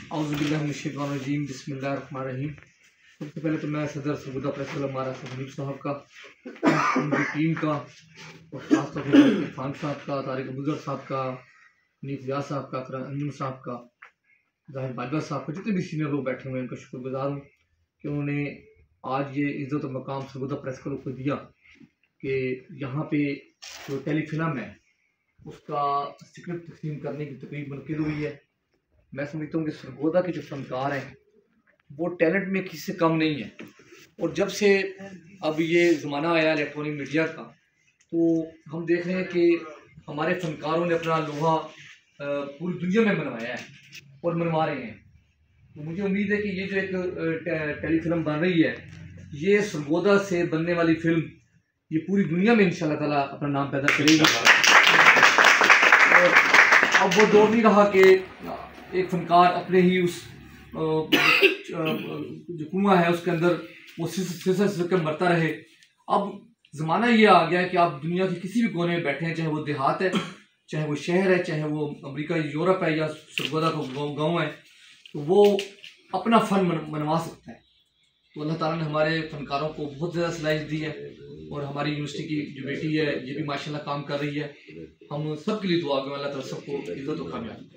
औज़ुबिल्लाहिमिनश्शैतानिर्रजीम बिस्मिल्लाहिर्रहमानिर्रहीम। सबसे पहले तो मैं सदर सरगोदा प्रेस क्लब हमारा हनीफ साहब का, उनकी टीम का और खासतौर पर इरफान साहब का, तारिक अबूज़र साहब का, हनीफ रियाज साहब का, अनमन साहब का, ज़ाहिर बाजवा साहब का, जितने भी सीनियर लोग बैठे हुए हैं उनका शुक्रगुजार हूँ कि उन्होंने आज ये इज़्ज़त और मकाम सरगोदा प्रेस क्लब को दिया कि यहाँ पे जो टेलीफिल्म है उसका स्क्रिप्ट तकसीम करने की तकरीब मुनक़िद हुई है। मैं समझता हूँ कि सरगोदा के जो फनकार हैं वो टैलेंट में किसी से कम नहीं है, और जब से अब ये ज़माना आया इलेक्ट्रॉनिक मीडिया का तो हम देख रहे हैं कि हमारे फनकारों ने अपना लोहा पूरी दुनिया में मनवाया है और मनवा रहे हैं। तो मुझे उम्मीद है कि ये जो एक टेलीफिल्म बन रही है, ये सरगोदा से बनने वाली फिल्म ये पूरी दुनिया में इंशाल्लाह ताला अपना नाम पैदा करेगी। और अब वो दौर नहीं रहा कि एक फनकार अपने ही उस जो कुआं है उसके अंदर वो सिसक के मरता रहे। अब ज़माना ये आ गया है कि आप दुनिया के किसी भी कोने में बैठे हैं, चाहे वो देहात है, चाहे वो शहर है, चाहे वो अमेरिका यूरोप है या सरगोदा का गाँव है, तो वो अपना फ़न मनवा सकता है। तो अल्लाह ताला ने हमारे फ़नकारों को बहुत ज़्यादा सलाहियत दी है, और हमारी यूनिवर्सिटी की जो बेटी है ये भी माशाल्लाह काम कर रही है। हम सब के लिए दुआ करें, अल्लाह ताला सबको इज़्ज़त और कामयाबी।